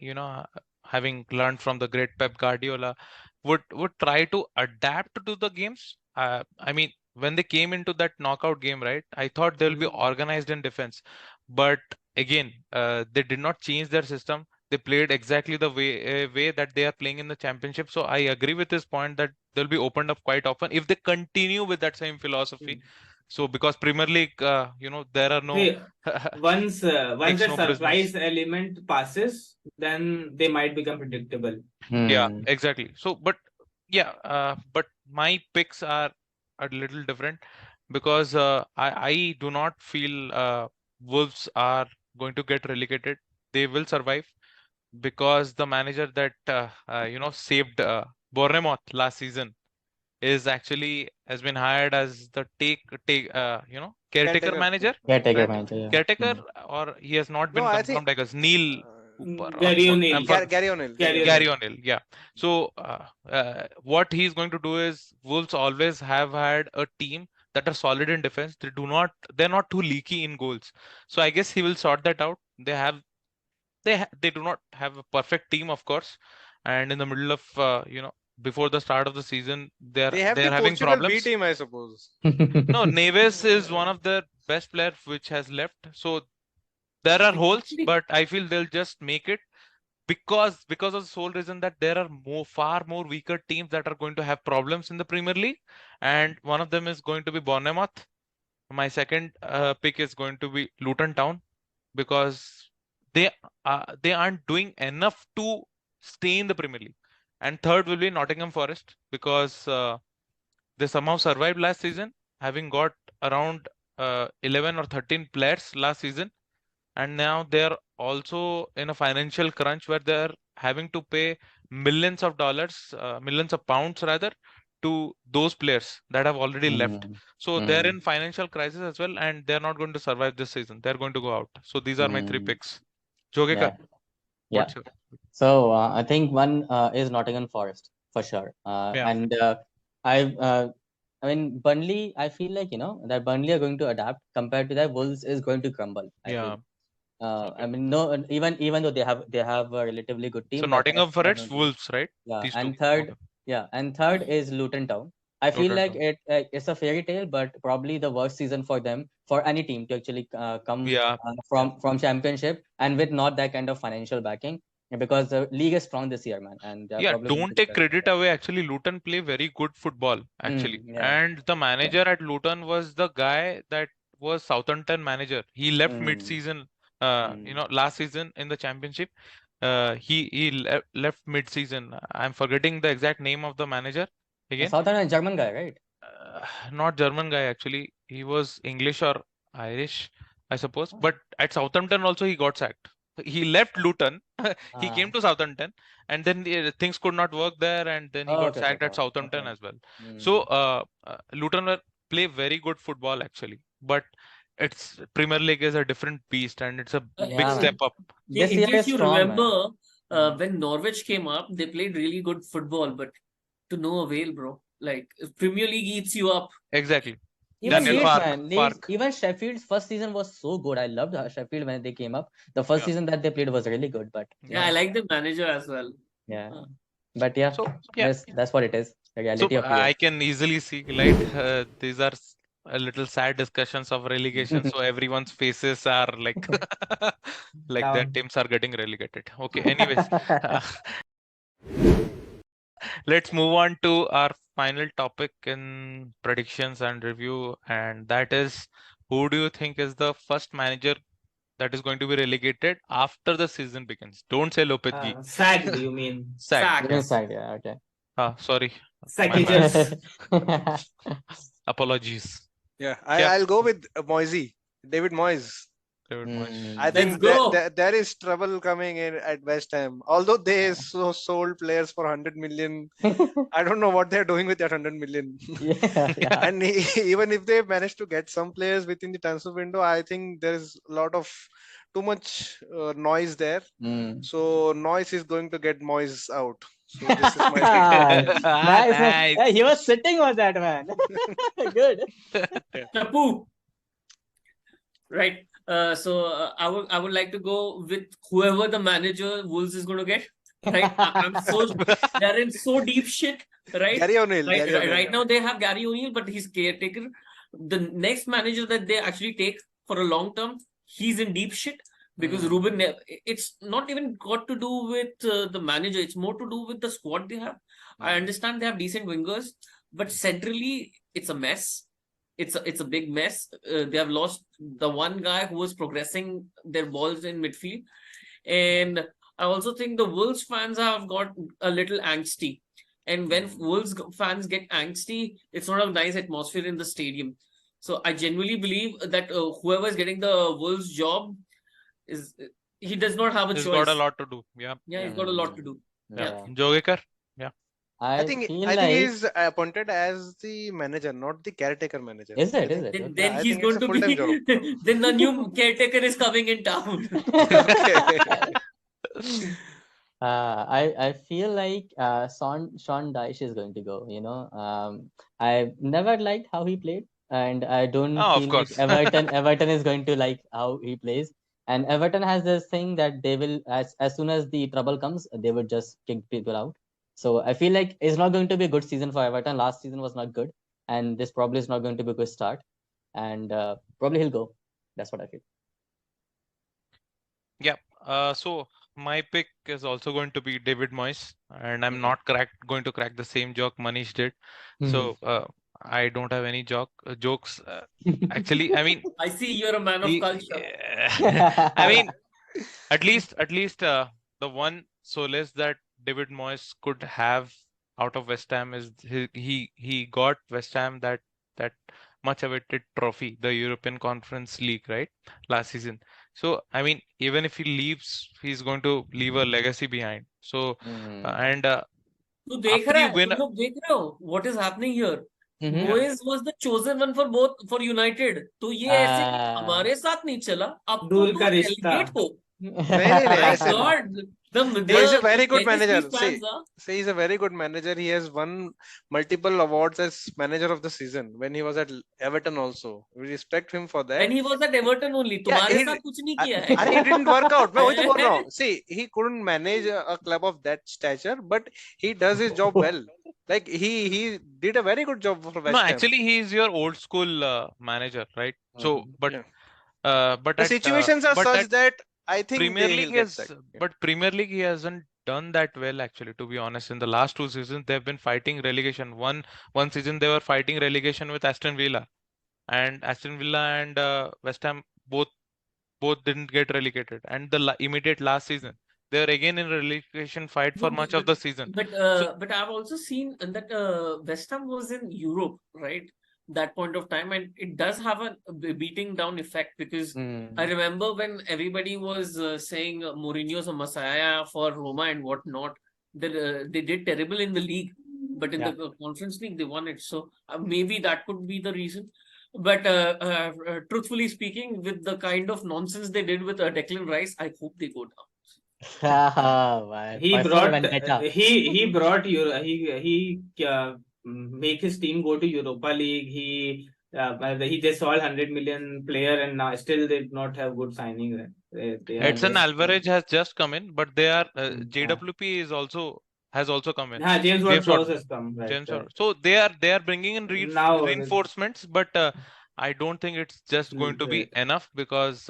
having learned from the great Pep Guardiola, would try to adapt to the games. I mean, when they came into that knockout game, right? I thought they'll be organized in defense, but again, they did not change their system. They played exactly the way that they are playing in the championship. So I agree with this point that they'll be opened up quite often if they continue with that same philosophy. So because Premier League, there are no Hey, once the makes no surprise business. element passes, then they might become predictable. Yeah, exactly. So, but my picks are a little different because I do not feel Wolves are going to get relegated. They will survive because the manager that saved Bournemouth last season, is actually has been hired as the caretaker Caretaker. manager. Caretaker Right? manager. Yeah. Caretaker, or he has not No, been I think confirmed as Neil Cooper or Gary what. O'Neill. Gary O'Neill. Gary Gary O'Neill. O'Neill, yeah. So what he's going to do is Wolves always have had a team that are solid in defense. They're not too leaky in goals. So I guess he will sort that out. They do not have a perfect team, of course, and in the middle of before the start of the season, they're They have the they're having Portugal B problems. team, I suppose. No, Neves is one of their best players which has left. So there are holes, but I feel they'll just make it because of the sole reason that there are far more weaker teams that are going to have problems in the Premier League, and one of them is going to be Bournemouth. My second pick is going to be Luton Town because they aren't doing enough to stay in the Premier League, and third will be Nottingham Forest because they somehow survived last season, having got around 11 or 13 players last season, and now they're also in a financial crunch where they're having to pay millions of dollars, millions of pounds rather, to those players that have already left. So they're in financial crisis as well, and they're not going to survive this season. They're going to go out. So these are my three picks. Jogekar, Yeah. what's your? So I think one is Nottingham Forest for sure. Yeah. And I mean Burnley. I feel like that Burnley are going to adapt compared to that. Wolves is going to crumble. I Yeah. feel. I mean no, even though they have a relatively good team. So but Nottingham I Forest, don't think- Wolves, right? Yeah, These and two. third, Okay. and third is Luton Town. I feel Luton like Town. it's a fairy tale, but probably the worst season for them, for any team to actually come Yeah. from championship and with not that kind of financial backing, because the league is strong this year, man, and they're Yeah, probably going don't to take get credit away. Actually, Luton play very good football, actually. yeah. And the manager at Luton was the guy that was Southampton manager. He left mid-season, last season in the championship. He left mid-season. I'm forgetting the exact name of the manager again. Southampton German guy, right? Not German guy, actually. He was English or Irish, I suppose. But at Southampton also he got sacked. He left Luton. He came to Southampton, and then things could not work there, and then he got Okay, sacked at okay. Southampton as well. So Luton play very good football actually, but it's Premier League is a different beast, and it's a big Yeah, step up. This In year case is you strong, remember, man. when Norwich came up, they played really good football, but to no avail, bro. Like Premier League eats you up. Exactly. Even Daniel Leeds, Farke. man. Leeds, even Sheffield's first season was so good. I loved Sheffield when they came up. The first Yeah. season that they played was really good, but Yeah, I like the manager as well. yeah. But yeah, So yeah. that's what it is. The So reality of I it. can easily see, right? These are a little sad discussions of relegation. So everyone's faces are like, like their Down. teams are getting relegated. Okay. Anyways, let's move on to our final topic in predictions and review, and that is, who do you think is the first manager that is going to be relegated after the season begins? Don't say Lopetegui. Sacked, you mean? Sacked. Different side, yeah, okay. Sorry. My bad. Sackages. Apologies. Yeah, Yeah. I'll go with Moisey, David Moyes. David Moyes. I think go. there is trouble coming in at West Ham. Although they sold players for 100 million, I don't know what they're doing with that 100 million. Yeah. And even if they manage to get some players within the transfer window, I think there is a lot of too much noise there. So noise is going to get Moyes out. So this is my nice, nice. Yeah, he was sitting on that, man. Good. Chapu. Right. So I would like to go with whoever the manager Wolves is going to get. Right. They're in so deep shit. Right. Gary O'Neill. Right now they have Gary O'Neill, but he's caretaker. The next manager that they actually take for a long term, he's in deep shit. Because Ruben, it's not even got to do with the manager. It's more to do with the squad they have. I understand they have decent wingers, but centrally it's a mess. It's a big mess. They have lost the one guy who was progressing their balls in midfield, and I also think the Wolves fans have got a little angsty. And when Wolves fans get angsty, it's not a nice atmosphere in the stadium. So I genuinely believe that whoever is getting the Wolves job, he does not have a He's choice. got a lot to do. Yeah. Yeah, he's got a lot to do. Yeah. Jogekar? Yeah. I I think feel I think like he's appointed as the manager, not the caretaker manager. is I it? Is think it? Then, Okay. then I he's think it's going a to full-time job. be. Then the new caretaker is coming in town. Okay. I feel like Sean Dyche is going to go. I never liked how he played, and I don't Oh, of feel like course. Everton is going to like how he plays. And Everton has this thing that they will, as soon as the trouble comes, they would just kick people out. So I feel like it's not going to be a good season for Everton. Last season was not good, and this probably is not going to be a good start. And probably he'll go. That's what I feel. Yeah. So my pick is also going to be David Moyes, and I'm Mhm. not going to crack the same joke Manish did. So I don't have any jokes. Actually, I mean, I see you're a man of he, culture. I mean, at least the one solace that David Moyes could have out of West Ham is he got West Ham that much awaited trophy, the European Conference League, right, last season. So I mean, even if he leaves, he's going to leave a legacy behind. So and तू देख after रहा you है win, तुम लोग देख रहे हो what is happening here. Mhm. Moyes was the chosen one for both for United. तो ये ऐसे कि हमारे साथ नहीं चला अब तो दूर का तुम रिश्ता। relegate हो. नहीं नहीं My ऐसे नहीं. God, the He's a the very good Manchester manager. fans are. See, he's a very good manager. He has won multiple awards as manager of the season when he was at Everton also. We respect him for that. And he was at Everton only. Yeah, तुम्हारे he साथ कुछ नहीं किया है. अरे, it didn't work out. मैं वही तो बोल रहा हूँ. See, he couldn't manage a club of that stature, but he does his job well. Like he did a very good job for no, West Ham. actually he is your old school manager, right? So, but Yeah. but The at situations are but such at that I think Premier he'll League get has, sacked. Yeah. but Premier League he hasn't done that well actually. To be honest, in the last two seasons they've been fighting relegation. One season they were fighting relegation with Aston Villa, and Aston Villa and West Ham both didn't get relegated. And the immediate last season they were again in relegation fight for No, much of the season. So but I've also seen that West Ham was in Europe, right? That point of time, and it does have a beating down effect because I remember when everybody was saying Mourinho's a messiah for Roma and whatnot. That they did terrible in the league, but in Yeah. the Conference League they won it. So maybe that could be the reason. But truthfully speaking, with the kind of nonsense they did with Declan Rice, I hope they go down. He Personal brought vendetta. he brought Euro, he make his team go to Europa League. He just saw 100 million player and now still they did not have good signing. They are Edson just Alvarez has just come in, but they are yeah. JWP has also come in. James James Ward-Prowse Ward has come, right? James Ward. So they are bringing in Now reinforcements, but I don't think it's just going to be enough because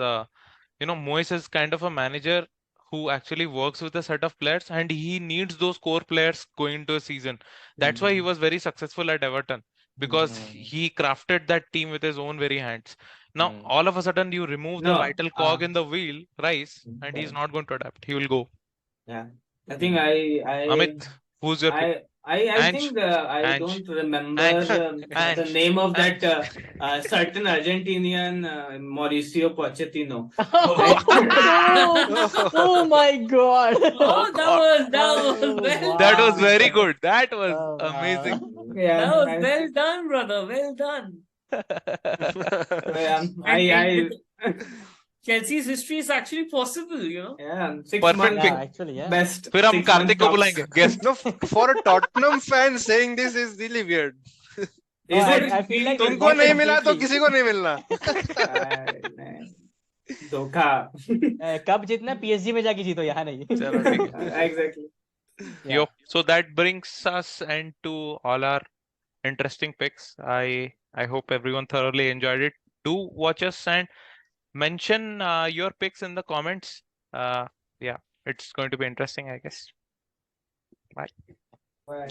Moyes is kind of a manager who actually works with a set of players, and he needs those core players going into a season. That's why he was very successful at Everton because he crafted that team with his own very hands. Now, all of a sudden, you remove the no, vital cog in the wheel, Rice, and he's correct. not going to adapt. He will go. Yeah, I think Amit, who's your pick? I Ange, think I Ange, don't remember Ange, the Ange, name of that Ange. certain Argentinian Mauricio Pochettino. Oh my God. Oh Oh, God. that was Oh, well That done. was wow. very good. That was Oh, wow. amazing. Yeah, That was well done, brother. Well done. And I with Chelsea's history is actually possible, yeah, 6 Perfect months pick. Yeah, actually, yeah. best. फिर हम 6 months Kartik को tops. बुलाएंगे guest. No, for a Tottenham fan saying this is really weird. Is I- it I feel like really? तुमको नहीं मिला तो completely. किसी को नहीं मिलना. धोखा. कब जीतना PSG में जाके जीतो यहाँ नहीं. चलो ठीक है. Exactly. Yeah. Yo, so that brings us into all our interesting picks. I hope everyone thoroughly enjoyed it. Do watch us and mention your picks in the comments. Yeah, it's going to be interesting, I guess. Bye. Bye.